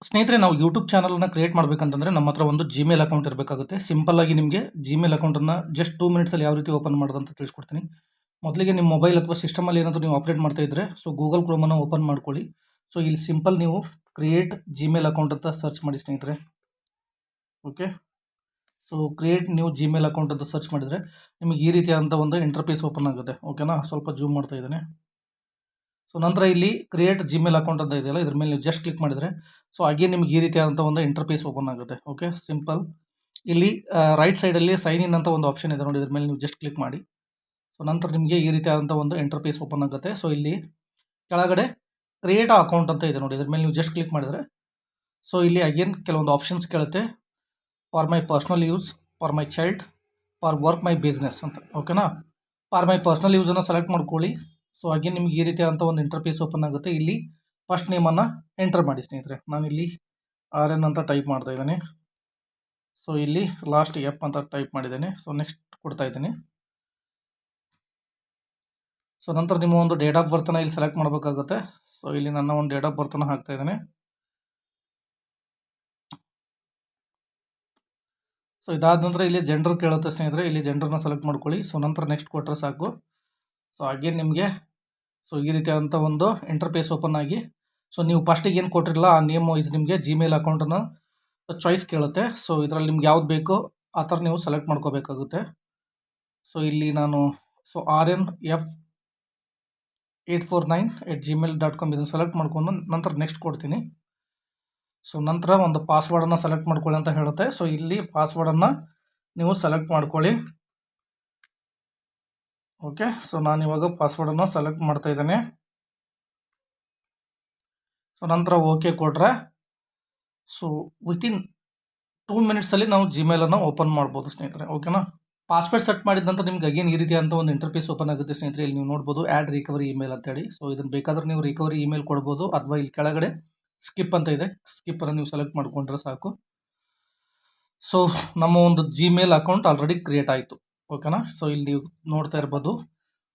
ಸ್ನೇಹಿತರೆ, ನಾವು ಯೂಟ್ಯೂಬ್ ಚಾನಲನ್ನು ಕ್ರಿಯೇಟ್ ಮಾಡಬೇಕಂತಂದರೆ ನಮ್ಮ ಹತ್ರ ಒಂದು ಜಿಮೇಲ್ ಅಕೌಂಟ್ ಇರಬೇಕಾಗುತ್ತೆ. ಸಿಂಪಲ್ಲಾಗಿ ನಿಮಗೆ ಜಿಮೇಲ್ ಅಕೌಂಟನ್ನು ಜಸ್ಟ್ 2 ಮಿನಿಟ್ಸಲ್ಲಿ ಯಾವ ರೀತಿ ಓಪನ್ ಮಾಡೋದು ಅಂತ ತಿಳಿಸ್ಕೊಡ್ತೀನಿ. ಮೊದಲಿಗೆ ನಿಮ್ಮ ಮೊಬೈಲ್ ಅಥವಾ ಸಿಸ್ಟಮಲ್ಲಿ ಏನಾದರೂ ನೀವು ಆಪ್ರೇಟ್ ಮಾಡ್ತಾ ಇದ್ದರೆ ಗೂಗಲ್ ಕ್ರೋಮನ್ನು ಓಪನ್ ಮಾಡ್ಕೊಳ್ಳಿ. ಇಲ್ಲಿ ಸಿಂಪಲ್ ನೀವು ಕ್ರಿಯೇಟ್ ಜಿಮೇಲ್ ಅಕೌಂಟ್ ಅಂತ ಸರ್ಚ್ ಮಾಡಿ ಸ್ನೇಹಿತರೆ. Okay, create new Gmail account ಅಂತ ಸರ್ಚ್ ಮಾಡಿದರೆ ನಿಮಗೆ ಈ ರೀತಿಯಾದಂಥ ಒಂದು ಇಂಟರ್ಫೇಸ್ ಓಪನ್ ಆಗುತ್ತೆ. ಓಕೆನಾ, ಸ್ವಲ್ಪ ಜೂಮ್ ಮಾಡ್ತಾ ಇದ್ದೇನೆ. ನಂತರ ಇಲ್ಲಿ ಕ್ರಿಯೇಟ್ ಜಿಮೇಲ್ ಅಕೌಂಟ್ ಅಂತ ಇದೆಯಲ್ಲ, ಇದ್ರ ಮೇಲೆ ನೀವು ಜಸ್ಟ್ ಕ್ಲಿಕ್ ಮಾಡಿದರೆ ಹಾಗೆ ನಿಮಗೆ ಈ ರೀತಿಯಾದಂಥ ಒಂದು ಇಂಟರ್ಫೇಸ್ ಓಪನ್ ಆಗುತ್ತೆ. Okay, simple. ಇಲ್ಲಿ ರೈಟ್ ಸೈಡಲ್ಲಿ ಸೈನ್ ಇನ್ ಅಂತ ಒಂದು ಆಪ್ಷನ್ ಇದೆ ನೋಡಿ, ಇದ್ರ ಮೇಲೆ ನೀವು ಜಸ್ಟ್ ಕ್ಲಿಕ್ ಮಾಡಿ. ನಂತರ ನಿಮಗೆ ಈ ರೀತಿಯಾದಂಥ ಒಂದು ಇಂಟರ್ಫೇಸ್ ಓಪನ್ ಆಗುತ್ತೆ. ಇಲ್ಲಿ ಕೆಳಗಡೆ ಕ್ರಿಯೇಟ್ ಅಕೌಂಟ್ ಅಂತ ಇದೆ ನೋಡಿ, ಇದ್ರ ಮೇಲೆ ನೀವು ಜಸ್ಟ್ ಕ್ಲಿಕ್ ಮಾಡಿದರೆ ಇಲ್ಲಿ ಅಗೇನ್ ಕೆಲವೊಂದು ಆಪ್ಷನ್ಸ್ ಕೇಳುತ್ತೆ. For my personal use, for my child, for work my business ಅಂತ. ಓಕೆನಾ, ಫಾರ್ ಮೈ ಪರ್ಸ್ನಲ್ ಯೂಸನ್ನು ಸೆಲೆಕ್ಟ್ ಮಾಡ್ಕೊಳ್ಳಿ. ಹಾಗೆ ನಿಮಗೆ ಈ ರೀತಿಯಾದಂಥ ಒಂದು ಇಂಟರ್ಫೇಸ್ ಓಪನ್ ಆಗುತ್ತೆ. ಇಲ್ಲಿ ಫಸ್ಟ್ ನೇಮನ್ನು ಎಂಟರ್ ಮಾಡಿ ಸ್ನೇಹಿತರೆ. ನಾನಿಲ್ಲಿ RN ಅಂತ ಟೈಪ್ ಮಾಡ್ತಾ ಇದ್ದೇನೆ. ಇಲ್ಲಿ ಲಾಸ್ಟ್ F ಅಂತ ಟೈಪ್ ಮಾಡಿದ್ದೇನೆ. ನೆಕ್ಸ್ಟ್ ಕೊಡ್ತಾ ಇದ್ದೀನಿ. ನಂತರ ನಿಮ್ಮ ಒಂದು ಡೇಟ್ ಆಫ್ ಬರ್ತನ್ನು ಇಲ್ಲಿ ಸೆಲೆಕ್ಟ್ ಮಾಡಬೇಕಾಗುತ್ತೆ. ಇಲ್ಲಿ ನನ್ನ ಒಂದು ಡೇಟ್ ಆಫ್ ಬರ್ತನ್ನು ಹಾಕ್ತಾ ಇದ್ದೇನೆ. ಇದಾದ ನಂತರ ಇಲ್ಲಿ ಜೆಂಡರ್ ಕೇಳುತ್ತೆ ಸ್ನೇಹಿತರೆ, ಇಲ್ಲಿ ಜೆಂಡರ್ನ ಸೆಲೆಕ್ಟ್ ಮಾಡ್ಕೊಳ್ಳಿ. ನಂತರ ನೆಕ್ಸ್ಟ್ ಕೊಟ್ಟರೆ ಸಾಕು. ಹಾಗೆ ನಿಮಗೆ ಈ ರೀತಿಯಾದಂಥ ಒಂದು ಇಂಟರ್ಫೇಸ್ ಓಪನ್ ಆಗಿ ನೀವು ಫಸ್ಟಿಗೆ ಏನು ಕೊಟ್ಟಿರಲ್ಲ ಆ ನೇಮ್ ವೈಸ್ ನಿಮಗೆ ಜಿಮೇಲ್ ಅಕೌಂಟನ್ನು ಚಾಯ್ಸ್ ಕೇಳುತ್ತೆ. ಇದರಲ್ಲಿ ನಿಮ್ಗೆ ಯಾವ್ದು ಬೇಕೋ ಆ ಥರ ನೀವು ಸೆಲೆಕ್ಟ್ ಮಾಡ್ಕೋಬೇಕಾಗುತ್ತೆ. ಇಲ್ಲಿ ನಾನು RNF849@gmail.com ಇದನ್ನು ಸೆಲೆಕ್ಟ್ ಮಾಡ್ಕೊಂಡು ನಂತರ ನೆಕ್ಸ್ಟ್ ಕೊಡ್ತೀನಿ. ನಂತರ ಒಂದು ಪಾಸ್ವರ್ಡನ್ನು ಸೆಲೆಕ್ಟ್ ಮಾಡ್ಕೊಳ್ಳಿ ಅಂತ ಹೇಳುತ್ತೆ. ಇಲ್ಲಿ ಪಾಸ್ವರ್ಡನ್ನು ನೀವು ಸೆಲೆಕ್ಟ್ ಮಾಡ್ಕೊಳ್ಳಿ. ಓಕೆ, ನಾನು ಇವಾಗ ಪಾಸ್ವರ್ಡನ್ನು ಸೆಲೆಕ್ಟ್ ಮಾಡ್ತಾ ಇದ್ದೇನೆ. ನಂತರ ಓಕೆ ಕೊಟ್ಟರೆ ವಿತಿನ್ 2 ಮಿನಿಟ್ಸಲ್ಲಿ ನಾವು ಜಿಮೇಲನ್ನು ಓಪನ್ ಮಾಡ್ಬೋದು ಸ್ನೇಹಿತರೆ. ಓಕೆನಾ, ಪಾಸ್ವರ್ಡ್ ಸೆಟ್ ಮಾಡಿದ ನಂತರ ನಿಮ್ಗೆ ಅಗೇನ್ ಈ ರೀತಿಯಾದಂಥ ಒಂದು ಇಂಟರ್ಫೇಸ್ ಓಪನ್ ಆಗುತ್ತೆ ಸ್ನೇಹಿತರೆ. ಇಲ್ಲಿ ನೀವು ನೋಡ್ಬೋದು ಆ್ಯಡ್ ರಿಕವರಿ ಇಮೇಲ್ ಅಂತೇಳಿ. ಇದನ್ನು ಬೇಕಾದ್ರೆ ನೀವು ರಿಕವರಿ ಇಮೇಲ್ ಕೊಡ್ಬೋದು, ಅಥವಾ ಇಲ್ಲಿ ಕೆಳಗಡೆ ಸ್ಕಿಪ್ ಅಂತ ಇದೆ, ಸ್ಕಿಪ್ಪನ್ನು ನೀವು ಸೆಲೆಕ್ಟ್ ಮಾಡ್ಕೊಂಡ್ರೆ ಸಾಕು. ನಮ್ಮ ಒಂದು ಜಿಮೇಲ್ ಅಕೌಂಟ್ ಆಲ್ರೆಡಿ ಕ್ರಿಯೇಟ್ ಆಯಿತು. ಓಕೆನಾ, ಇಲ್ಲಿ ನೀವು ನೋಡ್ತಾ ಇರ್ಬೋದು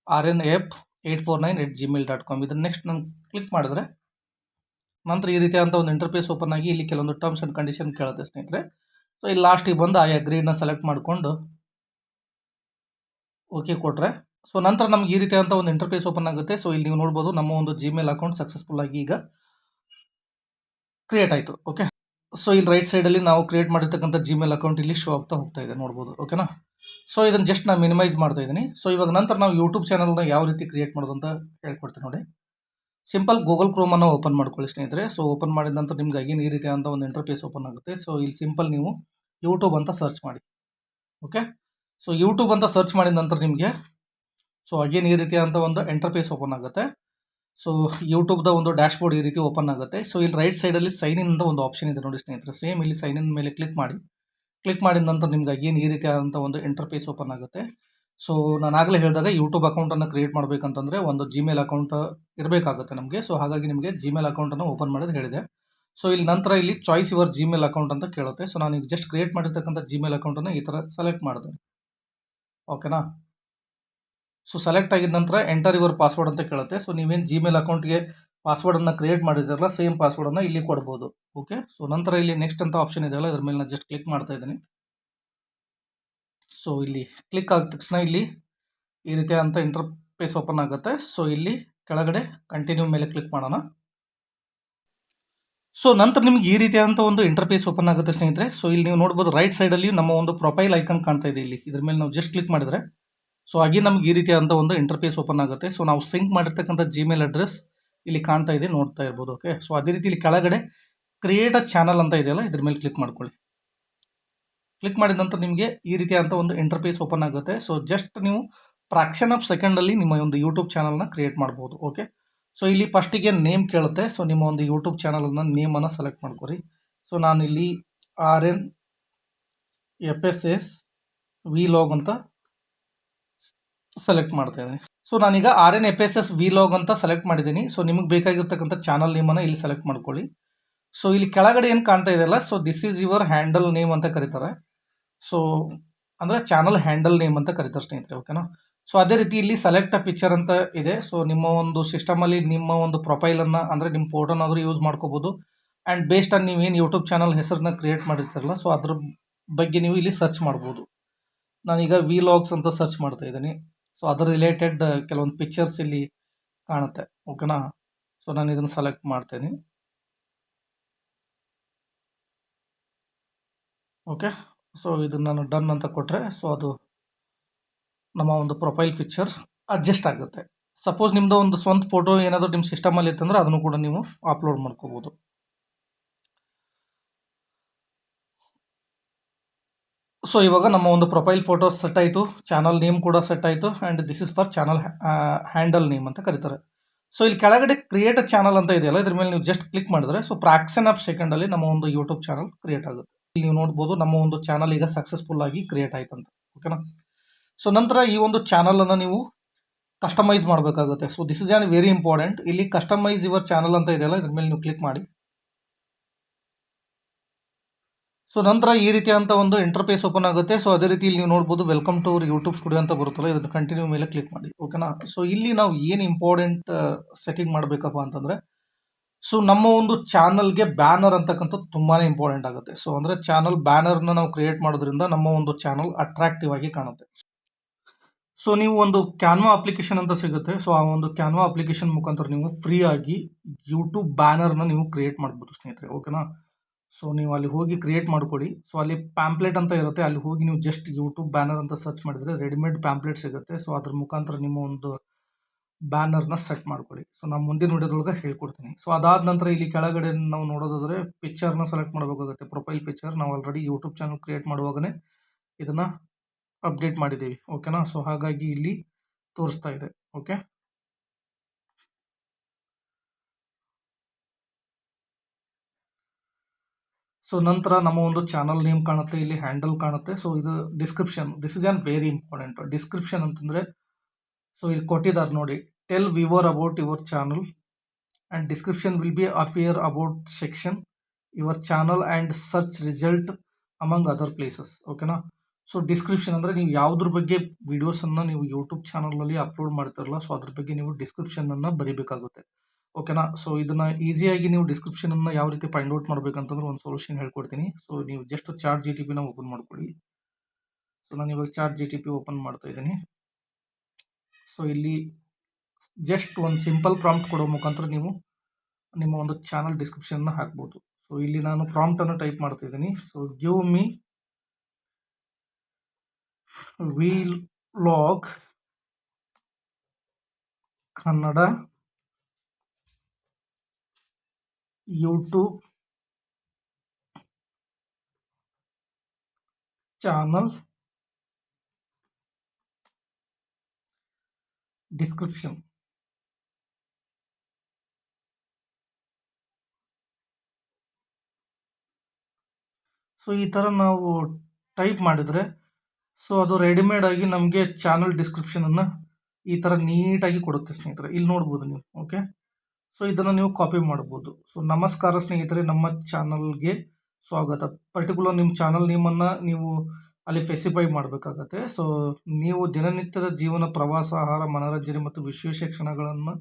RNF849@gmail.com. ಇದನ್ನು ನೆಕ್ಸ್ಟ್ ನಾನು ಕ್ಲಿಕ್ ಮಾಡಿದ್ರೆ ನಂತರ ಈ ರೀತಿಯಾದಂಥ ಒಂದು ಇಂಟರ್ಫೇಸ್ ಓಪನ್ ಆಗಿ ಇಲ್ಲಿ ಕೆಲವೊಂದು ಟರ್ಮ್ಸ್ ಆ್ಯಂಡ್ ಕಂಡೀಷನ್ ಕೇಳುತ್ತೆ ಸ್ನೇಹಿತರೆ. ಇಲ್ಲಿ ಲಾಸ್ಟಿಗೆ ಬಂದು ಐ ಅಗ್ರೀನ ಸೆಲೆಕ್ಟ್ ಮಾಡಿಕೊಂಡು ಓಕೆ ಕೊಟ್ಟರೆ ನಂತರ ನಮ್ಗೆ ಈ ರೀತಿಯಾದಂಥ ಒಂದು ಇಂಟರ್ಫೇಸ್ ಓಪನ್ ಆಗುತ್ತೆ. ಇಲ್ಲಿ ನೀವು ನೋಡ್ಬೋದು ನಮ್ಮ ಒಂದು ಜಿಮೇಲ್ ಅಕೌಂಟ್ ಸಕ್ಸಸ್ಫುಲ್ ಆಗಿ ಈಗ ಕ್ರಿಯೇಟ್ ಆಯಿತು. ಓಕೆ, ಇಲ್ಲಿ ರೈಟ್ ಸೈಡಲ್ಲಿ ನಾವು ಕ್ರಿಯೇಟ್ ಮಾಡಿರ್ತಕ್ಕಂಥ ಜಿಮೇಲ್ ಅಕೌಂಟ್ ಇಲ್ಲಿ ಶೋ ಆಗ್ತಾ ಹೋಗ್ತಾ ಇದೆ ನೋಡ್ಬೋದು. ಓಕೆನಾ, ಇದನ್ನು ಜಸ್ಟ್ ನಾನು ಮಿನಿಮೈಸ್ ಮಾಡ್ತಾ ಇದ್ದೀನಿ. ಇವಾಗ ನಂತರ ನಾವು ಯೂಟ್ಯೂಬ್ ಚಾನಲ್ನ ಯಾವ ರೀತಿ ಕ್ರಿಯೇಟ್ ಮಾಡೋದು ಅಂತ ಹೇಳ್ಕೊಡ್ತೀನಿ ನೋಡಿ. ಸಿಂಪಲ್ ಗೂಗಲ್ ಕ್ರೋಮನ್ನು ಓಪನ್ ಮಾಡ್ಕೊಳ್ಳಿ ಸ್ನೇಹಿತರೆ. ಓಪನ್ ಮಾಡಿದ ನಂತರ ನಿಮ್ಗೆ ಅಗೇನ್ ಈ ರೀತಿಯಾದಂಥ ಒಂದು ಇಂಟರ್ಫೇಸ್ ಓಪನ್ ಆಗುತ್ತೆ. ಇಲ್ಲಿ ಸಿಂಪಲ್ ನೀವು ಯೂಟ್ಯೂಬ್ ಅಂತ ಸರ್ಚ್ ಮಾಡಿ. ಓಕೆ, ಯೂಟ್ಯೂಬ್ ಅಂತ ಸರ್ಚ್ ಮಾಡಿದ ನಂತರ ನಿಮಗೆ ಅಗೇನ್ ಈ ರೀತಿಯಾದಂಥ ಒಂದು ಇಂಟರ್ಫೇಸ್ ಓಪನ್ ಆಗುತ್ತೆ. ಯೂಟ್ಯೂಬ್ದ ಒಂದು ಡ್ಯಾಶ್ ಬೋರ್ಡ್ ಈ ರೀತಿ ಓಪನ್ ಆಗುತ್ತೆ. ಇಲ್ಲಿ ರೈಟ್ ಸೈಡಲ್ಲಿ ಸೈನ್ ಇನ್ ಅಂತ ಒಂದು ಆಪ್ಷನ್ ಇದೆ ನೋಡಿ ಸ್ನೇಹಿತರೆ. ಸೇಮ್ ಇಲ್ಲಿ ಸೈನ್ ಇನ್ ಮೇಲೆ ಕ್ಲಿಕ್ ಮಾಡಿ. ಕ್ಲಿಕ್ ಮಾಡಿದ ನಂತರ ನಿಮ್ಗೆ ಅಗೇನ್ ಈ ರೀತಿಯಾದಂಥ ಒಂದು ಇಂಟರ್ಫೇಸ್ ಓಪನ್ ಆಗುತ್ತೆ. ನಾನು ಆಗಲೇ ಹೇಳಿದಾಗ ಯೂಟ್ಯೂಬ್ ಅಕೌಂಟನ್ನು ಕ್ರಿಯೇಟ್ ಮಾಡಬೇಕಂತಂದರೆ ಒಂದು ಜಿಮೇಲ್ ಅಕೌಂಟ್ ಇರಬೇಕಾಗುತ್ತೆ ನಮಗೆ. ಹಾಗಾಗಿ ನಿಮಗೆ ಜಿಮೇಲ್ ಅಕೌಂಟನ್ನು ಓಪನ್ ಮಾಡೋದು ಹೇಳಿದೆ. ಇಲ್ಲಿ ನಂತರ ಇಲ್ಲಿ ಚಾಯ್ಸ್ ಯುವರ್ ಜಿಮೇಲ್ ಅಕೌಂಟ್ ಅಂತ ಕೇಳುತ್ತೆ. ನಾನು ಈಗ ಜಸ್ಟ್ ಕ್ರಿಯೇಟ್ ಮಾಡಿರ್ತಕ್ಕಂಥ ಜಿಮೇಲ್ ಅಕೌಂಟನ್ನು ಈ ಥರ ಸೆಲೆಕ್ಟ್ ಮಾಡಿದೆ. ಓಕೆನಾ, ಸೆಲೆಕ್ಟ್ ಆಗಿದ ನಂತರ ಎಂಟರ್ ಯುವರ್ ಪಾಸ್ವರ್ಡ್ ಅಂತ ಕೇಳುತ್ತೆ. ನೀವೇನು ಜಿಮೇಲ್ ಅಕೌಂಟ್ಗೆ ಪಾಸ್ವರ್ಡನ್ನು ಕ್ರಿಯೇಟ್ ಮಾಡಿದ್ರಲ್ಲ ಸೇಮ್ ಪಾಸ್ವರ್ಡನ್ನು ಇಲ್ಲಿ ಕೊಡ್ಬೋದು. ಓಕೆ, ನಂತರ ಇಲ್ಲಿ ನೆಕ್ಸ್ಟ್ ಅಂತ ಆಪ್ಷನ್ ಇದೆಯಲ್ಲ, ಇದ್ರ ಮೇಲೆ ನಾನು ಜಸ್ಟ್ ಕ್ಲಿಕ್ ಮಾಡ್ತಾ ಇದ್ದೀನಿ. ಇಲ್ಲಿ ಕ್ಲಿಕ್ ಆದ ತಕ್ಷಣ ಇಲ್ಲಿ ಈ ರೀತಿಯಾದಂಥ ಇಂಟರ್ಫೇಸ್ ಓಪನ್ ಆಗುತ್ತೆ. ಇಲ್ಲಿ ಕೆಳಗಡೆ ಕಂಟಿನ್ಯೂ ಮೇಲೆ ಕ್ಲಿಕ್ ಮಾಡೋಣ. ನಂತರ ನಿಮ್ಗೆ ಈ ರೀತಿಯಾದಂಥ ಒಂದು ಇಂಟರ್ಫೇಸ್ ಓಪನ್ ಆಗುತ್ತೆ ಸ್ನೇಹಿತರೆ. ಇಲ್ಲಿ ನೀವು ನೋಡ್ಬೋದು ರೈಟ್ ಸೈಡಲ್ಲಿ ನಮ್ಮ ಒಂದು ಪ್ರೊಫೈಲ್ ಐಕನ್ ಕಾಣ್ತಾ ಇದೆ. ಇಲ್ಲಿ ಇದ್ರ ಮೇಲೆ ನಾವು ಜಸ್ಟ್ ಕ್ಲಿಕ್ ಮಾಡಿದರೆ ಹಾಗೆ ನಮ್ಗೆ ಈ ರೀತಿಯಾದಂಥ ಒಂದು ಇಂಟರ್ಫೇಸ್ ಓಪನ್ ಆಗುತ್ತೆ. ನಾವು ಸಿಂಕ್ ಮಾಡಿರ್ತಕ್ಕಂಥ ಜಿಮೇಲ್ ಅಡ್ರೆಸ್ ಇಲ್ಲಿ ಕಾಣ್ತಾ ಇದೆ, ನೋಡ್ತಾ ಇರ್ಬೋದು. ಓಕೆ, ಅದೇ ರೀತಿ ಇಲ್ಲಿ ಕೆಳಗಡೆ ಕ್ರಿಯೇಟ್ ಅ ಚಾನಲ್ ಅಂತ ಇದೆಯಲ್ಲ, ಇದ್ರ ಮೇಲೆ ಕ್ಲಿಕ್ ಮಾಡ್ಕೊಳ್ಳಿ. ಕ್ಲಿಕ್ ಮಾಡಿದ ನಂತರ ನಿಮಗೆ ಈ ರೀತಿಯಾದಂಥ ಒಂದು ಇಂಟರ್ಫೇಸ್ ಓಪನ್ ಆಗುತ್ತೆ. ಜಸ್ಟ್ ನೀವು ಫ್ರಾಕ್ಷನ್ ಆಫ್ ಸೆಕೆಂಡಲ್ಲಿ ನಿಮ್ಮ ಒಂದು ಯೂಟ್ಯೂಬ್ ಚಾನಲ್ನ ಕ್ರಿಯೇಟ್ ಮಾಡ್ಬೋದು. ಓಕೆ, ಇಲ್ಲಿ ಫಸ್ಟಿಗೆ ನೇಮ್ ಕೇಳುತ್ತೆ. ನಿಮ್ಮ ಒಂದು ಯೂಟ್ಯೂಬ್ ಚಾನಲನ್ನು ನೇಮನ್ನು ಸೆಲೆಕ್ಟ್ ಮಾಡ್ಕೊರಿ. ನಾನು ಇಲ್ಲಿ RNFSS vlog ಅಂತ ಸೆಲೆಕ್ಟ್ ಮಾಡ್ತಾ ಇದ್ದೀನಿ. ನಾನೀಗ RNFSS vlog ಅಂತ ಸೆಲೆಕ್ಟ್ ಮಾಡಿದ್ದೀನಿ. ನಿಮಗೆ ಬೇಕಾಗಿರ್ತಕ್ಕಂಥ ಚಾನಲ್ ನೇಮನ್ನು ಇಲ್ಲಿ ಸೆಲೆಕ್ಟ್ ಮಾಡ್ಕೊಳ್ಳಿ. ಇಲ್ಲಿ ಕೆಳಗಡೆ ಏನು ಕಾಣ್ತಾ ಇದೆಯಲ್ಲ, this is your handle name ಅಂತ ಕರೀತಾರೆ. ಅಂದರೆ ಚಾನಲ್ ಹ್ಯಾಂಡಲ್ ನೇಮ್ ಅಂತ ಕರೀತಾರೆ ಸ್ನೇಹಿತರೆ. ಓಕೆನಾ, ಅದೇ ರೀತಿ ಇಲ್ಲಿ ಸೆಲೆಕ್ಟ್ ಅ ಪಿಕ್ಚರ್ ಅಂತ ಇದೆ. ನಿಮ್ಮ ಒಂದು ಸಿಸ್ಟಮಲ್ಲಿ ನಿಮ್ಮ ಒಂದು ಪ್ರೊಫೈಲನ್ನು ಅಂದರೆ ನಿಮ್ಮ ಫೋಟೋನಾದರೂ ಯೂಸ್ ಮಾಡ್ಕೋಬೋದು, ಆ್ಯಂಡ್ ಬೇಸ್ಡ್ ಆನ್ ನೀವೇನು ಯೂಟ್ಯೂಬ್ ಚಾನಲ್ ಹೆಸರನ್ನ ಕ್ರಿಯೇಟ್ ಮಾಡಿರ್ತೀರಲ್ಲ, ಸೊ ಅದ್ರ ಬಗ್ಗೆ ನೀವು ಇಲ್ಲಿ ಸರ್ಚ್ ಮಾಡ್ಬೋದು. ನಾನೀಗ ವಿಲಾಗ್ಸ್ ಅಂತ ಸರ್ಚ್ ಮಾಡ್ತಾ ಇದ್ದೀನಿ. ಸೊ ಅದರ ರಿಲೇಟೆಡ್ ಕೆಲವೊಂದು ಪಿಕ್ಚರ್ಸ್ ಇಲ್ಲಿ ಕಾಣುತ್ತೆ. ಓಕೆನಾ? ಸೊ ನಾನು ಇದನ್ನು ಸೆಲೆಕ್ಟ್ ಮಾಡ್ತೇನೆ. ಓಕೆ, ಸೊ ಇದನ್ನು ನಾನು ಡನ್ ಅಂತ ಕೊಟ್ಟರೆ ಸೊ ಅದು ನಮ್ಮ ಒಂದು ಪ್ರೊಫೈಲ್ ಪಿಕ್ಚರ್ ಅಡ್ಜಸ್ಟ್ ಆಗುತ್ತೆ. ಸಪೋಸ್ ನಿಮ್ಮದು ಒಂದು ಸ್ವಂತ ಫೋಟೋ ಏನಾದರೂ ನಿಮ್ಮ ಸಿಸ್ಟಮಲ್ಲಿ ಇತ್ತಂದ್ರೆ ಅದನ್ನು ಕೂಡ ನೀವು ಅಪ್ಲೋಡ್ ಮಾಡ್ಕೋಬೋದು. ಸೊ ಇವಾಗ ನಮ್ಮ ಒಂದು ಪ್ರೊಫೈಲ್ ಫೋಟೋ ಸೆಟ್ ಆಯಿತು, ಚಾನಲ್ ನೇಮ್ ಕೂಡ ಸೆಟ್ ಆಯಿತು, and this is for channel handle name ಅಂತ ಕರೀತಾರೆ. ಸೊ ಇಲ್ಲಿ ಕೆಳಗಡೆ ಕ್ರಿಯೇಟ್ ಅ ಚಾನಲ್ ಅಂತ ಇದೆಯಲ್ಲ, ಇದ್ರ ಮೇಲೆ ನೀವು ಜಸ್ಟ್ ಕ್ಲಿಕ್ ಮಾಡಿದ್ರೆ ಸೊ ಫ್ರಾಕ್ಷನ್ ಆಫ್ ಸೆಕೆಂಡಲ್ಲಿ ನಮ್ಮ ಒಂದು ಯೂಟ್ಯೂಬ್ ಚಾನಲ್ ಕ್ರಿಯೇಟ್ ಆಗುತ್ತೆ. ಇಲ್ಲಿ ನೀವು ನೋಡ್ಬೋದು ನಮ್ಮ ಒಂದು ಚಾನಲ್ ಈಗ ಸಕ್ಸಸ್ಫುಲ್ ಆಗಿ ಕ್ರಿಯೇಟ್ ಆಯ್ತು ಅಂತ. ಓಕೆನಾ? ಸೊ ನಂತರ ಈ ಒಂದು ಚಾನಲನ್ನು ನೀವು ಕಸ್ಟಮೈಸ್ ಮಾಡಬೇಕಾಗುತ್ತೆ. So this is an very important. ಇಲ್ಲಿ ಕಸ್ಟಮೈಸ್ ಯುವರ್ ಚಾನಲ್ ಅಂತ ಇದೆಯಲ್ಲ, ಇದ್ರ ಮೇಲೆ ನೀವು ಕ್ಲಿಕ್ ಮಾಡಿ. ಸೊ ನಂತರ ಈ ರೀತಿಯಾದಂಥ ಒಂದು ಇಂಟರ್ಫೇಸ್ ಓಪನ್ ಆಗುತ್ತೆ. ಸೊ ಅದೇ ರೀತಿ ಇಲ್ಲಿ ನೀವು ನೋಡ್ಬೋದು welcome to our YouTube studio ಅಂತ ಬರುತ್ತಲ್ಲ, ಇದನ್ನು ಕಂಟಿನ್ಯೂ ಮೇಲೆ ಕ್ಲಿಕ್ ಮಾಡಿ. ಓಕೆನಾ? ಸೊ ಇಲ್ಲಿ ನಾವು ಏನು ಇಂಪಾರ್ಟೆಂಟ್ ಸೆಟ್ಟಿಂಗ್ ಮಾಡಬೇಕಪ್ಪ ಅಂತಂದರೆ, ಸೊ ನಮ್ಮ ಒಂದು ಚಾನಲ್ಗೆ ಬ್ಯಾನರ್ ಅಂತಕ್ಕಂಥದ್ದು ತುಂಬಾ ಇಂಪಾರ್ಟೆಂಟ್ ಆಗುತ್ತೆ. ಸೊ ಅಂದರೆ ಚಾನಲ್ ಬ್ಯಾನರ್ನ ನಾವು ಕ್ರಿಯೇಟ್ ಮಾಡೋದ್ರಿಂದ ನಮ್ಮ ಒಂದು ಚಾನಲ್ ಅಟ್ರಾಕ್ಟಿವ್ ಆಗಿ ಕಾಣುತ್ತೆ. ಸೊ ನೀವು ಒಂದು ಕ್ಯಾನ್ವಾ ಅಪ್ಲಿಕೇಶನ್ ಅಂತ ಸಿಗುತ್ತೆ. ಸೊ ಆ ಒಂದು ಕ್ಯಾನ್ವಾ ಅಪ್ಲಿಕೇಶನ್ ಮುಖಾಂತರ ನೀವು ಫ್ರೀ ಆಗಿ ಯೂಟ್ಯೂಬ್ ಬ್ಯಾನರ್ನ ನೀವು ಕ್ರಿಯೇಟ್ ಮಾಡ್ಬೋದು ಸ್ನೇಹಿತರೆ. ಓಕೆನಾ? ಸೊ ನೀವು ಅಲ್ಲಿ ಹೋಗಿ ಕ್ರಿಯೇಟ್ ಮಾಡ್ಕೊಳ್ಳಿ. ಸೊ ಅಲ್ಲಿ ಪ್ಯಾಂಪ್ಲೆಟ್ ಅಂತ ಇರುತ್ತೆ, ಅಲ್ಲಿ ಹೋಗಿ ನೀವು ಜಸ್ಟ್ ಯೂಟ್ಯೂಬ್ ಬ್ಯಾನರ್ ಅಂತ ಸರ್ಚ್ ಮಾಡಿದರೆ ರೆಡಿಮೇಡ್ ಪ್ಯಾಂಪ್ಲೆಟ್ ಸಿಗುತ್ತೆ. ಸೊ ಅದ್ರ ಮುಖಾಂತರ ನಿಮ್ಮ ಒಂದು ಬ್ಯಾನರ್ನ ಸೆಟ್ ಮಾಡ್ಕೊಳ್ಳಿ. ಸೊ ನಾನು ಮುಂದಿನ ವಿಡಿಯೋದೊಳಗೆ ಹೇಳ್ಕೊಡ್ತೀನಿ. ಸೊ ಅದಾದ ನಂತರ ಇಲ್ಲಿ ಕೆಳಗಡೆ ನಾವು ನೋಡೋದಾದರೆ ಪಿಕ್ಚರ್ನ ಸೆಲೆಕ್ಟ್ ಮಾಡಬೇಕಾಗುತ್ತೆ. ಪ್ರೊಫೈಲ್ ಪಿಕ್ಚರ್ ನಾವು ಆಲ್ರೆಡಿ ಯೂಟ್ಯೂಬ್ ಚಾನಲ್ ಕ್ರಿಯೇಟ್ ಮಾಡುವಾಗಲೇ ಇದನ್ನು ಅಪ್ಡೇಟ್ ಮಾಡಿದ್ದೀವಿ. ಓಕೆನಾ? ಸೊ ಹಾಗಾಗಿ ಇಲ್ಲಿ ತೋರಿಸ್ತಾ ಇದೆ. ಓಕೆ, ಸೊ ನಂತರ ನಮ್ಮ ಒಂದು ಚಾನಲ್ ನೇಮ್ ಕಾಣುತ್ತೆ, ಇಲ್ಲಿ ಹ್ಯಾಂಡಲ್ ಕಾಣುತ್ತೆ. ಸೊ ಇದು description, this is an very important. Description ಅಂತಂದರೆ ಸೊ ಇಲ್ಲಿ ಕೊಟ್ಟಿದ್ದಾರೆ ನೋಡಿ, tell viewer about your channel and description will be appear about section your channel and search result among other places. ಓಕೆನಾ? So description ಅಂದರೆ ನೀವು ಯಾವುದ್ರ ಬಗ್ಗೆ ವೀಡಿಯೋಸನ್ನು ನೀವು ಯೂಟ್ಯೂಬ್ ಚಾನಲಲ್ಲಿ ಅಪ್ಲೋಡ್ ಮಾಡ್ತಿರಲ್ಲ, ಸೊ ಅದ್ರ ಬಗ್ಗೆ ನೀವು ಡಿಸ್ಕ್ರಿಪ್ಷನನ್ನು ಬರೀಬೇಕಾಗುತ್ತೆ. ಓಕೆನಾ? ಸೊ ಇದನ್ನು ಈಸಿಯಾಗಿ ನೀವು ಡಿಸ್ಕ್ರಿಪ್ಷನನ್ನು ಯಾವ ರೀತಿ ಫೈಂಡ್ ಔಟ್ ಮಾಡಬೇಕಂತಂದ್ರೆ ಒಂದು ಸೊಲ್ಯೂಷನ್ ಹೇಳ್ಕೊಡ್ತೀನಿ. ಸೊ ನೀವು ಜಸ್ಟ್ ಚಾಟ್ GTPನ ಓಪನ್ ಮಾಡ್ಕೊಳ್ಳಿ. ಸೊ ನಾನು ಇವಾಗ ಚಾಟ್ GTP ಓಪನ್ ಮಾಡ್ತಾ ಇದ್ದೀನಿ. ಸೊ ಇಲ್ಲಿ ಜಸ್ಟ್ ಒಂದು ಸಿಂಪಲ್ ಪ್ರಾಂಪ್ಟ್ ಕೊಡೋ ಮುಖಾಂತರ ನೀವು ನಿಮ್ಮ ಒಂದು ಚಾನಲ್ ಡಿಸ್ಕ್ರಿಪ್ಷನ್ನ ಹಾಕ್ಬೋದು. ಸೊ ಇಲ್ಲಿ ನಾನು ಪ್ರಾಂಪ್ಟನ್ನು ಟೈಪ್ ಮಾಡ್ತಾ ಇದ್ದೀನಿ. So give me vlog Kannada YouTube channel description. So ಈ ಥರ ನಾವು ಟೈಪ್ ಮಾಡಿದರೆ ಸೊ ಅದು ರೆಡಿಮೇಡ್ ಆಗಿ ನಮಗೆ ಚಾನಲ್ ಡಿಸ್ಕ್ರಿಪ್ಷನನ್ನು ಈ ಥರ ನೀಟಾಗಿ ಕೊಡುತ್ತೆ ಸ್ನೇಹಿತರೆ. ಇಲ್ಲಿ ನೋಡ್ಬೋದು ನೀವು. ಓಕೆ, ಸೊ ಇದನ್ನು ನೀವು ಕಾಪಿ ಮಾಡ್ಬೋದು. ಸೊ ನಮಸ್ಕಾರ ಸ್ನೇಹಿತರೆ, ನಮ್ಮ ಚಾನಲ್ಗೆ ಸ್ವಾಗತ. ಪರ್ಟಿಕ್ಯುಲರ್ ನಿಮ್ಮ ಚಾನಲ್ ನೇಮನ್ನು ನೀವು ಅಲ್ಲಿ ಸ್ಪೆಸಿಫೈ ಮಾಡಬೇಕಾಗತ್ತೆ. ಸೊ ನೀವು ದಿನನಿತ್ಯದ ಜೀವನ, ಪ್ರವಾಸ, ಆಹಾರ, ಮನೋರಂಜನೆ ಮತ್ತು ವಿಶೇಷ ಕ್ಷಣಗಳನ್ನು,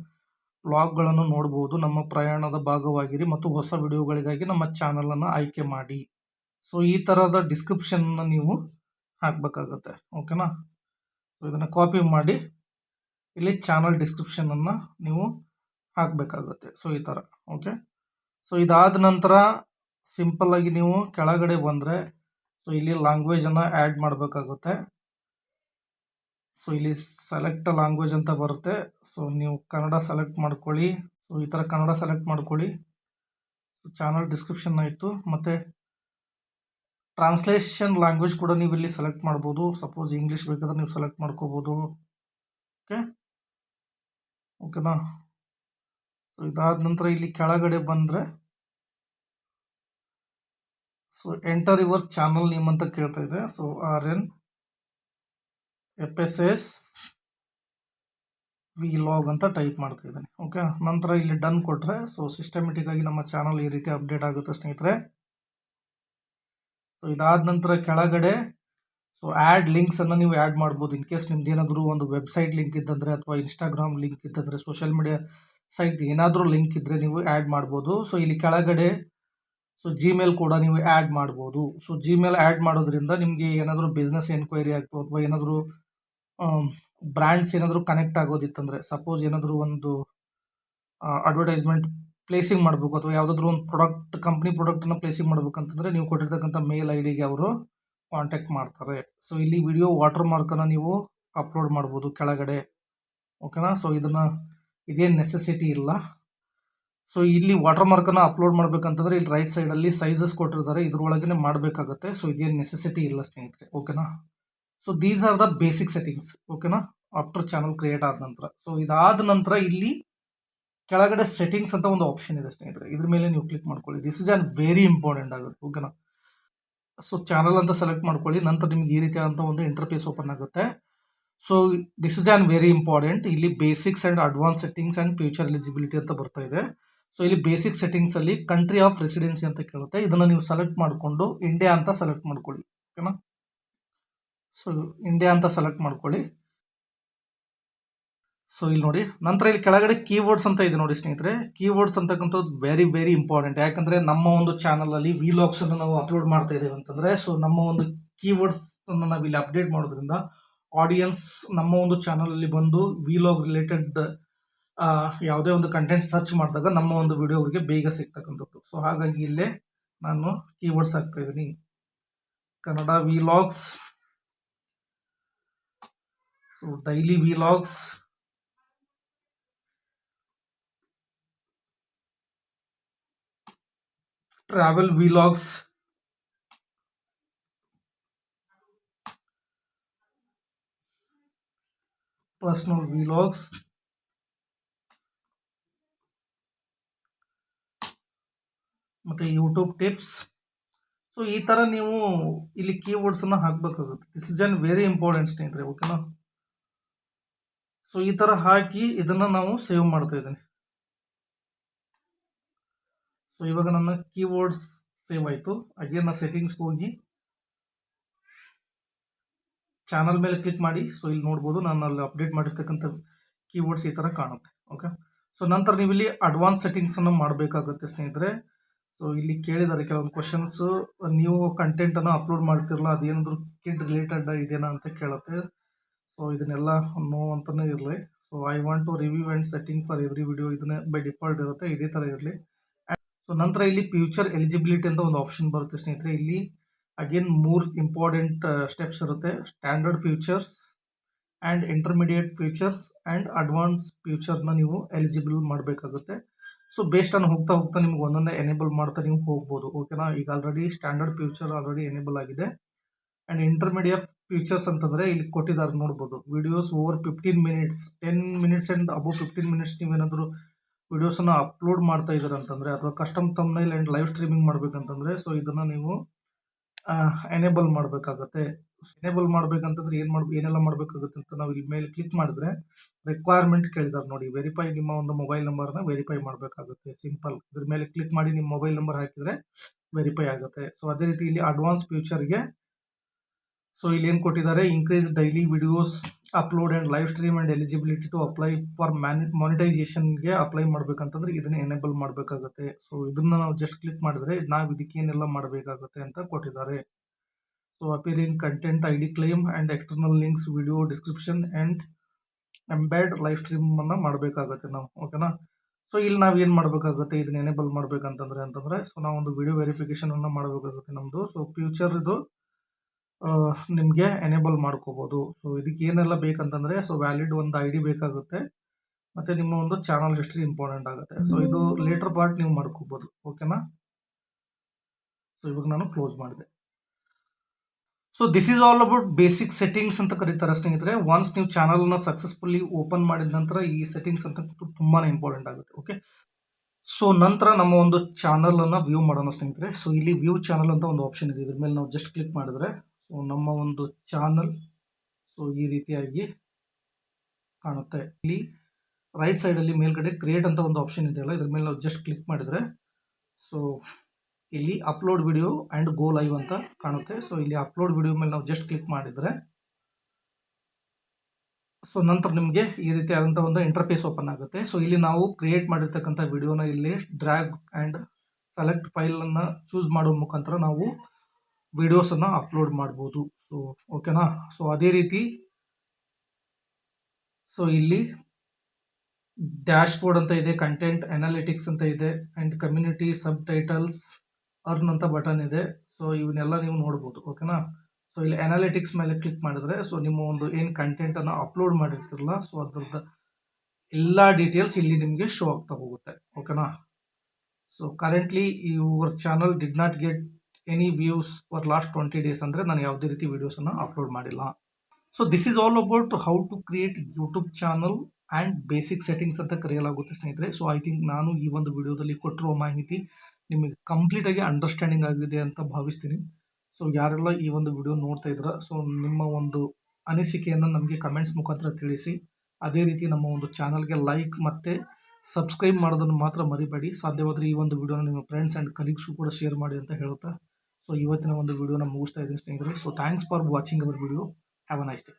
ವ್ಲಾಗ್ಗಳನ್ನು ನೋಡ್ಬೋದು. ನಮ್ಮ ಪ್ರಯಾಣದ ಭಾಗವಾಗಿರಿ ಮತ್ತು ಹೊಸ ವಿಡಿಯೋಗಳಿಗಾಗಿ ನಮ್ಮ ಚಾನಲನ್ನು ಆಯ್ಕೆ ಮಾಡಿ. ಸೊ ಈ ಥರದ ಡಿಸ್ಕ್ರಿಪ್ಷನ್ನ ನೀವು ಹಾಕಬೇಕಾಗತ್ತೆ. ಓಕೆನಾ? ಸೊ ಇದನ್ನು ಕಾಪಿ ಮಾಡಿ ಇಲ್ಲಿ ಚಾನಲ್ ಡಿಸ್ಕ್ರಿಪ್ಷನನ್ನು ನೀವು ಹಾಕಬೇಕಾಗುತ್ತೆ. ಸೊ ಈ ಥರ. ಓಕೆ, ಸೊ ಇದಾದ ನಂತರ ಸಿಂಪಲ್ಲಾಗಿ ನೀವು ಕೆಳಗಡೆ ಬಂದರೆ ಸೊ ಇಲ್ಲಿ ಲ್ಯಾಂಗ್ವೇಜನ್ನು ಆ್ಯಡ್ ಮಾಡಬೇಕಾಗುತ್ತೆ. ಸೊ ಇಲ್ಲಿ ಸೆಲೆಕ್ಟ್ ಲ್ಯಾಂಗ್ವೇಜ್ ಅಂತ ಬರುತ್ತೆ. ಸೊ ನೀವು ಕನ್ನಡ ಸೆಲೆಕ್ಟ್ ಮಾಡ್ಕೊಳ್ಳಿ. ಸೊ ಈ ಥರ ಕನ್ನಡ ಸೆಲೆಕ್ಟ್ ಮಾಡ್ಕೊಳ್ಳಿ. ಸೊ ಚಾನಲ್ ಡಿಸ್ಕ್ರಿಪ್ಷನ್ ಆಯಿತು. ಮತ್ತು ಟ್ರಾನ್ಸ್ಲೇಷನ್ ಲ್ಯಾಂಗ್ವೇಜ್ ಕೂಡ ನೀವು ಇಲ್ಲಿ ಸೆಲೆಕ್ಟ್ ಮಾಡ್ಬೋದು. ಸಪೋಸ್ ಇಂಗ್ಲೀಷ್ ಬೇಕಾದ್ರೆ ನೀವು ಸೆಲೆಕ್ಟ್ ಮಾಡ್ಕೋಬೋದು. ಓಕೆ, ಓಕೆನಾ? ಸೊ ಇದಾದ ನಂತರ ಇಲ್ಲಿ ಕೆಳಗಡೆ ಬಂದರೆ so enter your channel name ಅಂತ ಕೇಳ್ತಾ ಇದೆ. ಸೊ RNFSS ವಿಲಾಗ್ ಅಂತ ಟೈಪ್ ಮಾಡ್ತಾ ಇದ್ದೀನಿ. ಓಕೆ, ನಂತರ ಇಲ್ಲಿ ಡನ್ ಕೊಟ್ಟರೆ ಸೊ ಸಿಸ್ಟಮೆಟಿಕ್ ಆಗಿ ನಮ್ಮ ಚಾನಲ್ ಈ ರೀತಿ ಅಪ್ಡೇಟ್ ಆಗುತ್ತೆ ಸ್ನೇಹಿತರೆ. ಸೊ ಇದಾದ ನಂತರ ಕೆಳಗಡೆ ಸೊ ಆ್ಯಡ್ ಲಿಂಕ್ಸನ್ನು ನೀವು ಆ್ಯಡ್ ಮಾಡ್ಬೋದು. ಇನ್ ಕೇಸ್ ನಿಮ್ದು ಏನಾದರೂ ಒಂದು ವೆಬ್ಸೈಟ್ ಲಿಂಕ್ ಇದ್ದಂದರೆ ಅಥವಾ ಇನ್ಸ್ಟಾಗ್ರಾಮ್ ಲಿಂಕ್ ಇದ್ದಂದರೆ, ಸೋಷಿಯಲ್ ಮೀಡಿಯಾ ಸೈಟ್ ಏನಾದರೂ ಲಿಂಕ್ ಇದ್ದರೆ ನೀವು ಆ್ಯಡ್ ಮಾಡ್ಬೋದು. ಸೊ ಇಲ್ಲಿ ಕೆಳಗಡೆ ಸೊ ಜಿಮೇಲ್ ಕೂಡ ನೀವು ಆ್ಯಡ್ ಮಾಡ್ಬೋದು. ಸೊ ಜಿಮೇಲ್ ಆ್ಯಡ್ ಮಾಡೋದ್ರಿಂದ ನಿಮಗೆ ಏನಾದರೂ ಬಿಸ್ನೆಸ್ ಎನ್ಕ್ವೈರಿ ಆಗ್ತು ಅಥವಾ ಏನಾದರೂ ಬ್ರ್ಯಾಂಡ್ಸ್ ಏನಾದರೂ ಕನೆಕ್ಟ್ ಆಗೋದಿತ್ತಂದರೆ, ಸಪೋಸ್ ಏನಾದರೂ ಒಂದು ಅಡ್ವರ್ಟೈಸ್ಮೆಂಟ್ ಪ್ಲೇಸಿಂಗ್ ಮಾಡಬೇಕು ಅಥವಾ ಯಾವುದಾದ್ರೂ ಒಂದು ಕಂಪ್ನಿ ಪ್ರಾಡಕ್ಟನ್ನು ಪ್ಲೇಸಿಂಗ್ ಮಾಡ್ಬೇಕಂತಂದರೆ ನೀವು ಕೊಟ್ಟಿರ್ತಕ್ಕಂಥ ಮೇಲ್ ಐ ಡಿಗೆ ಅವರು ಕಾಂಟ್ಯಾಕ್ಟ್ ಮಾಡ್ತಾರೆ. ಸೊ ಇಲ್ಲಿ ವಿಡಿಯೋ ವಾಟರ್ ಮಾರ್ಕನ್ನು ನೀವು ಅಪ್ಲೋಡ್ ಮಾಡ್ಬೋದು ಕೆಳಗಡೆ, ಓಕೆನಾ. ಸೊ ಇದೇನು ನೆಸೆಸಿಟಿ ಇಲ್ಲ. ಸೊ ಇಲ್ಲಿ ವಾಟರ್ ಮಾರ್ಕನ್ನು ಅಪ್ಲೋಡ್ ಮಾಡಬೇಕಂತಂದರೆ ಇಲ್ಲಿ ರೈಟ್ ಸೈಡಲ್ಲಿ ಸೈಜಸ್ ಕೊಟ್ಟಿರ್ತಾರೆ, ಇದ್ರೊಳಗೇ ಮಾಡಬೇಕಾಗುತ್ತೆ. ಸೊ ಇದೇನು ನೆಸೆಸಿಟಿ ಇಲ್ಲ ಸ್ನೇಹಿತರೆ, ಓಕೆನಾ. So these are the basic settings, ಓಕೆನಾ, ಆಫ್ಟರ್ ಚಾನಲ್ ಕ್ರಿಯೇಟ್ ಆದ ನಂತರ. ಸೊ ಇದಾದ ನಂತರ ಇಲ್ಲಿ ಕೆಳಗಡೆ ಸೆಟ್ಟಿಂಗ್ಸ್ ಅಂತ ಒಂದು ಆಪ್ಷನ್ ಇದೆ ಸ್ನೇಹಿತರೆ, ಇದ್ರ ಮೇಲೆ ನೀವು ಕ್ಲಿಕ್ ಮಾಡ್ಕೊಳ್ಳಿ. This is an very important ಆಗುತ್ತೆ, ಓಕೆನಾ. ಸೊ ಚಾನಲ್ ಅಂತ ಸೆಲೆಕ್ಟ್ ಮಾಡ್ಕೊಳ್ಳಿ, ನಂತರ ನಿಮ್ಗೆ ಈ ರೀತಿಯಾದಂಥ ಒಂದು ಇಂಟರ್ಫೇಸ್ ಓಪನ್ ಆಗುತ್ತೆ. So this is an very important. ಇಲ್ಲಿ basics and advance settings and future eligibility ಅಂತ ಬರ್ತಾ ಇದೆ. ಸೊ ಇಲ್ಲಿ ಬೇಸಿಕ್ ಸೆಟ್ಟಿಂಗ್ಸಲ್ಲಿ ಕಂಟ್ರಿ ಆಫ್ ರೆಸಿಡೆನ್ಸಿ ಅಂತ ಕೇಳುತ್ತೆ, ಇದನ್ನು ನೀವು ಸೆಲೆಕ್ಟ್ ಮಾಡಿಕೊಂಡು ಇಂಡಿಯಾ ಅಂತ ಸೆಲೆಕ್ಟ್ ಮಾಡ್ಕೊಳ್ಳಿ, ಓಕೆನಾ. ಸೊ ಇಂಡಿಯಾ ಅಂತ ಸೆಲೆಕ್ಟ್ ಮಾಡ್ಕೊಳ್ಳಿ. ಸೊ ಇಲ್ಲಿ ನೋಡಿ, ನಂತರ ಇಲ್ಲಿ ಕೆಳಗಡೆ ಕೀವರ್ಡ್ಸ್ ಅಂತ ಇದೆ ನೋಡಿ ಸ್ನೇಹಿತರೆ. ಕೀವರ್ಡ್ಸ್ ಅಂತಕ್ಕಂಥದ್ದು ವೆರಿ ವೆರಿ ಇಂಪಾರ್ಟೆಂಟ್. ಯಾಕಂದರೆ ನಮ್ಮ ಒಂದು ಚಾನಲಲ್ಲಿ ವಿಲಾಗ್ಸನ್ನು ನಾವು ಅಪ್ಲೋಡ್ ಮಾಡ್ತಾ ಇದ್ದೇವೆ ಅಂತಂದರೆ, ಸೊ ನಮ್ಮ ಒಂದು ಕೀವರ್ಡ್ಸನ್ನು ನಾವು ಇಲ್ಲಿ ಅಪ್ಡೇಟ್ ಮಾಡೋದ್ರಿಂದ ಆಡಿಯನ್ಸ್ ನಮ್ಮ ಒಂದು ಚಾನಲಲ್ಲಿ ಬಂದು ವಿಲಾಗ್ ರಿಲೇಟೆಡ್ ಯಾವುದೇ ಒಂದು ಕಂಟೆಂಟ್ ಸರ್ಚ್ ಮಾಡಿದಾಗ ನಮ್ಮ ಒಂದು ವಿಡಿಯೋ ಅವರಿಗೆ ಬೇಗ ಸಿಗ್ತಕ್ಕಂಥದ್ದು. ಸೊ ಹಾಗಾಗಿ ಇಲ್ಲೇ ನಾನು ಕೀವರ್ಡ್ಸ್ ಹಾಕ್ತಾ ಇದ್ದೀನಿ, Kannada vlogs, so daily vlogs, travel vlogs, personal vlogs, ಮತ್ತು ಯೂಟ್ಯೂಬ್ ಟಿಪ್ಸ್. ಸೊ ಈ ಥರ ನೀವು ಇಲ್ಲಿ ಕೀವರ್ಡ್ಸನ್ನು ಹಾಕಬೇಕಾಗುತ್ತೆ. This is an very important ಸ್ನೇಹಿತರೆ, ಓಕೆನಾ. ಸೊ ಈ ಥರ ಹಾಕಿ ಇದನ್ನು ನಾವು ಸೇವ್ ಮಾಡ್ತಾ ಇದ್ದೀನಿ. ಸೊ ಇವಾಗ ನನ್ನ ಕೀವರ್ಡ್ಸ್ ಸೇವ್ ಆಯಿತು. ಅಗೇನ್ ನಾನು ಸೆಟ್ಟಿಂಗ್ಸ್ಗೆ ಹೋಗಿ ಚಾನಲ್ ಮೇಲೆ ಕ್ಲಿಕ್ ಮಾಡಿ. ಸೊ ಇಲ್ಲಿ ನೋಡ್ಬೋದು ನಾನು ಅಲ್ಲಿ ಅಪ್ಡೇಟ್ ಮಾಡಿರ್ತಕ್ಕಂಥ ಕೀವರ್ಡ್ಸ್ ಈ ಥರ ಕಾಣುತ್ತೆ, ಓಕೆ. ಸೊ ನಂತರ ನೀವು ಇಲ್ಲಿ ಅಡ್ವಾನ್ಸ್ ಸೆಟ್ಟಿಂಗ್ಸನ್ನು ಮಾಡಬೇಕಾಗುತ್ತೆ ಸ್ನೇಹಿತರೆ. ಸೊ ಇಲ್ಲಿ ಕೇಳಿದ್ದಾರೆ ಕೆಲವೊಂದು ಕ್ವಶನ್ಸು, ನೀವು ಕಂಟೆಂಟನ್ನು ಅಪ್ಲೋಡ್ ಮಾಡ್ತಿರಲ್ಲ ಅದೇನಾದರೂ ಕಿಡ್ ರಿಲೇಟೆಡ್ ಇದೇನಾ ಅಂತ ಕೇಳುತ್ತೆ. ಸೊ ಇದನ್ನೆಲ್ಲ ನೋ ಅಂತಲೇ ಇರಲಿ. So I want to review and setting for every video, ಇದನ್ನೇ ಬೈ ಡಿಫಾಲ್ಟ್ ಇರುತ್ತೆ, ಇದೇ ಥರ ಇರಲಿ. ಸೊ ನಂತರ ಇಲ್ಲಿ ಫ್ಯೂಚರ್ ಎಲಿಜಿಬಿಲಿಟಿ ಅಂತ ಒಂದು ಆಪ್ಷನ್ ಬರುತ್ತೆ ಸ್ನೇಹಿತರೆ. ಇಲ್ಲಿ ಅಗೇನ್ 3 ಇಂಪಾರ್ಟೆಂಟ್ ಸ್ಟೆಪ್ಸ್ ಇರುತ್ತೆ. Standard futures and intermediate futures and advance ಫ್ಯೂಚರ್ನ ನೀವು ಎಲಿಜಿಬಲ್ ಮಾಡಬೇಕಾಗುತ್ತೆ. ಸೊ ಬೇಸ್ಡ್ ಆನ್ ಹೋಗ್ತಾ ಹೋಗ್ತಾ ನಿಮ್ಗೆ ಒಂದೊಂದೇ ಎನೇಬಲ್ ಮಾಡ್ತಾ ನೀವು ಹೋಗ್ಬೋದು, ಓಕೆನಾ. ಈಗ already standard future already enable ಆಗಿದೆ. ಆ್ಯಂಡ್ ಇಂಟರ್ಮೀಡಿಯೇಟ್ ಫ್ಯೂಚರ್ಸ್ ಅಂತಂದರೆ ಇಲ್ಲಿ ಕೊಟ್ಟಿದ್ದಾರೆ ನೋಡ್ಬೋದು, videos over 15 minutes, 10 minutes and above 15 minutes ನೀವೇನಾದರೂ ವಿಡಿಯೋಸನ್ನು ಅಪ್ಲೋಡ್ ಮಾಡ್ತಾ ಇದ್ದಾರೆ ಅಂತಂದರೆ ಅಥವಾ custom thumbnail and live streaming ಮಾಡಬೇಕಂತಂದರೆ, ಸೊ ಇದನ್ನು ನೀವು ಎನೇಬಲ್ ಮಾಡಬೇಕಾಗುತ್ತೆ. ಎನೇಬಲ್ ಮಾಡಬೇಕಂತಂದ್ರೆ ಏನೆಲ್ಲ ಮಾಡಬೇಕಾಗುತ್ತೆ ಅಂತ ನಾವು ಇಲ್ಲಿ ಮೇಲೆ ಕ್ಲಿಕ್ ಮಾಡಿದ್ರೆ ರಿಕ್ವೈರ್ಮೆಂಟ್ ಕೇಳಿದ್ದಾರೆ ನೋಡಿ, ವೆರಿಫೈ ನಿಮ್ಮ ಒಂದು ಮೊಬೈಲ್ ನಂಬರ್ನ ವೆರಿಫೈ ಮಾಡಬೇಕಾಗುತ್ತೆ. ಸಿಂಪಲ್, ಇದ್ರ ಮೇಲೆ ಕ್ಲಿಕ್ ಮಾಡಿ ನಿಮ್ಮ ಮೊಬೈಲ್ ನಂಬರ್ ಹಾಕಿದರೆ ವೆರಿಫೈ ಆಗುತ್ತೆ. ಸೊ ಅದೇ ರೀತಿ ಇಲ್ಲಿ ಅಡ್ವಾನ್ಸ್ ಫ್ಯೂಚರ್ಗೆ ಸೊ ಇಲ್ಲಿ ಏನು ಕೊಟ್ಟಿದ್ದಾರೆ, increase daily videos upload and live stream and eligibility to apply for ಮಾನಿಟೈಸೇಷನ್ಗೆ ಅಪ್ಲೈ ಮಾಡಬೇಕಂತಂದ್ರೆ ಇದನ್ನ ಎನೇಬಲ್ ಮಾಡಬೇಕಾಗುತ್ತೆ. ಸೊ ಇದನ್ನು ನಾವು ಜಸ್ಟ್ ಕ್ಲಿಕ್ ಮಾಡಿದ್ರೆ ನಾವು ಇದಕ್ಕೆ ಏನೆಲ್ಲ ಮಾಡಬೇಕಾಗುತ್ತೆ ಅಂತ ಕೊಟ್ಟಿದ್ದಾರೆ. So appearing content I D claim and external links, video description and embed live ಸ್ಟ್ರೀಮನ್ನು ಮಾಡಬೇಕಾಗುತ್ತೆ ನಾವು, ಓಕೆನಾ. ಸೊ ಇಲ್ಲಿ ನಾವು ಏನು ಮಾಡಬೇಕಾಗುತ್ತೆ, ಇದನ್ನ ಎನೇಬಲ್ ಮಾಡಬೇಕಂತಂದ್ರೆ ಸೊ ನಾವೊಂದು ವಿಡಿಯೋ ವೆರಿಫಿಕೇಷನನ್ನು ಮಾಡಬೇಕಾಗುತ್ತೆ ನಮ್ಮದು. ಸೊ ಫ್ಯೂಚರ್ ಇದು ನಿಮಗೆ ಎನೇಬಲ್ ಮಾಡ್ಕೋಬೋದು. ಸೊ ಇದಕ್ಕೆ ಏನೆಲ್ಲ ಬೇಕಂತಂದರೆ, ಸೊ ವ್ಯಾಲಿಡ್ ಒಂದು ಐ ಡಿ ಬೇಕಾಗುತ್ತೆ ಮತ್ತು ನಿಮ್ಮ ಒಂದು ಚಾನಲ್ ಹಿಸ್ಟ್ರಿ ಇಂಪಾರ್ಟೆಂಟ್ ಆಗುತ್ತೆ. ಸೊ ಇದು ಲೇಟರ್ ಪಾರ್ಟ್ ನೀವು ಮಾಡ್ಕೋಬೋದು, ಓಕೆನಾ. ಸೊ ಇವಾಗ ನಾನು ಕ್ಲೋಸ್ ಮಾಡಿದೆ. So this is all about basic settings ಅಂತ ಕರೀತಾರೆ ಸ್ನೇಹಿತರೆ. ಒನ್ಸ್ ನೀವು ಚಾನಲ್ನ ಸಕ್ಸಸ್ಫುಲ್ಲಿ ಓಪನ್ ಮಾಡಿದ ನಂತರ ಈ ಸೆಟ್ಟಿಂಗ್ಸ್ ಅಂತ ತುಂಬಾ ಇಂಪಾರ್ಟೆಂಟ್ ಆಗುತ್ತೆ, ಓಕೆ. ಸೊ ನಂತರ ನಮ್ಮ ಒಂದು ಚಾನಲನ್ನು ವ್ಯೂ ಮಾಡೋಣ ಸ್ನೇಹಿತರೆ. ಸೊ ಇಲ್ಲಿ ವ್ಯೂ ಚಾನಲ್ ಅಂತ ಒಂದು ಆಪ್ಷನ್ ಇದೆ, ಇದ್ರ ಮೇಲೆ ನಾವು ಜಸ್ಟ್ ಕ್ಲಿಕ್ ಮಾಡಿದ್ರೆ ಸೊ ನಮ್ಮ ಒಂದು ಚಾನಲ್ ಸೊ ಈ ರೀತಿಯಾಗಿ ಕಾಣುತ್ತೆ. ಇಲ್ಲಿ ರೈಟ್ ಸೈಡಲ್ಲಿ ಮೇಲ್ಗಡೆ ಕ್ರಿಯೇಟ್ ಅಂತ ಒಂದು ಆಪ್ಷನ್ ಇದೆಯಲ್ಲ, ಇದ್ರ ಮೇಲೆ ನಾವು ಜಸ್ಟ್ ಕ್ಲಿಕ್ ಮಾಡಿದರೆ ಸೊ ಇಲ್ಲಿ upload video and go live ಅಂತ ಕಾಣುತ್ತೆ. ಸೊ ಇಲ್ಲಿ ಅಪ್ಲೋಡ್ ವಿಡಿಯೋ ಮೇಲೆ ನಾವು ಜಸ್ಟ್ ಕ್ಲಿಕ್ ಮಾಡಿದರೆ ಸೊ ನಂತರ ನಿಮಗೆ ಈ ರೀತಿಯಾದಂಥ ಒಂದು ಇಂಟರ್ಫೇಸ್ ಓಪನ್ ಆಗುತ್ತೆ. ಸೊ ಇಲ್ಲಿ ನಾವು ಕ್ರಿಯೇಟ್ ಮಾಡಿರ್ತಕ್ಕಂಥ ವಿಡಿಯೋನ ಇಲ್ಲಿ ಡ್ರ್ಯಾಗ್ ಆ್ಯಂಡ್ ಸೆಲೆಕ್ಟ್ ಫೈಲನ್ನು ಚೂಸ್ ಮಾಡೋ ಮುಖಾಂತರ ನಾವು ವಿಡಿಯೋಸನ್ನು ಅಪ್ಲೋಡ್ ಮಾಡ್ಬೋದು. ಸೊ ಓಕೆನಾ. ಸೊ ಅದೇ ರೀತಿ ಸೊ ಇಲ್ಲಿ ಡ್ಯಾಶ್ಬೋರ್ಡ್ ಅಂತ ಇದೆ, ಕಂಟೆಂಟ್ ಅನಾಲಿಟಿಕ್ಸ್ ಅಂತ ಇದೆ, and community sub titles earn ಅಂತ ಬಟನ್ ಇದೆ. ಸೊ ಇವನ್ನೆಲ್ಲ ನೀವು ನೋಡ್ಬೋದು. ಓಕೆನಾ. ಸೊ ಇಲ್ಲಿ ಅನಾಲಿಟಿಕ್ಸ್ ಮೇಲೆ ಕ್ಲಿಕ್ ಮಾಡಿದ್ರೆ ಸೊ ನಿಮ್ಮ ಒಂದು ಏನು ಕಂಟೆಂಟನ್ನು ಅಪ್ಲೋಡ್ ಮಾಡಿರ್ತಿರಲ್ಲ ಸೊ ಅದ್ರದ್ದು ಎಲ್ಲ ಡೀಟೇಲ್ಸ್ ಇಲ್ಲಿ ನಿಮಗೆ ಶೋ ಆಗ್ತಾ ಹೋಗುತ್ತೆ. ಓಕೆನಾ. So currently your channel did not get any views for last 20 days ಅಂದರೆ ನಾನು ಯಾವುದೇ ರೀತಿ ವೀಡಿಯೋಸನ್ನು ಅಪ್ಲೋಡ್ ಮಾಡಿಲ್ಲ. So this is all about how to create YouTube channel and basic settings ಅಂತ ಕರೆಯಲಾಗುತ್ತೆ ಸ್ನೇಹಿತರೆ. ಸೊ ಐ ಥಿಂಕ್ ನಾನು ಈ ಒಂದು ವಿಡಿಯೋದಲ್ಲಿ ಕೊಟ್ಟಿರುವ ಮಾಹಿತಿ ನಿಮಗೆ ಕಂಪ್ಲೀಟಾಗಿ ಅಂಡರ್ಸ್ಟ್ಯಾಂಡಿಂಗ್ ಆಗಿದೆ ಅಂತ ಭಾವಿಸ್ತೀನಿ. ಸೊ ಯಾರೆಲ್ಲ ಈ ಒಂದು ವಿಡಿಯೋ ನೋಡ್ತಾ ಇದ್ದೀರಾ ಸೊ ನಿಮ್ಮ ಒಂದು ಅನಿಸಿಕೆಯನ್ನು ನಮಗೆ ಕಮೆಂಟ್ಸ್ ಮುಖಾಂತರ ತಿಳಿಸಿ. ಅದೇ ರೀತಿ ನಮ್ಮ ಒಂದು ಚಾನಲ್ಗೆ ಲೈಕ್ ಮತ್ತು ಸಬ್ಸ್ಕ್ರೈಬ್ ಮಾಡೋದನ್ನು ಮಾತ್ರ ಮರಿಬೇಡಿ. ಸಾಧ್ಯವಾದರೆ ಈ ಒಂದು ವಿಡಿಯೋನ ನಿಮ್ಮ ಫ್ರೆಂಡ್ಸ್ ಆ್ಯಂಡ್ ಕಲೀಗ್ಸು ಕೂಡ ಶೇರ್ ಮಾಡಿ ಅಂತ ಹೇಳುತ್ತಾ ಸೊ ಇವತ್ತಿನ ಒಂದು ವಿಡಿಯೋನ ಮುಗಿಸ್ತಾ ಇದ್ದೀನಿ ಸ್ನೇಹಿತರೆ. So thanks for watching our video. Have a nice day.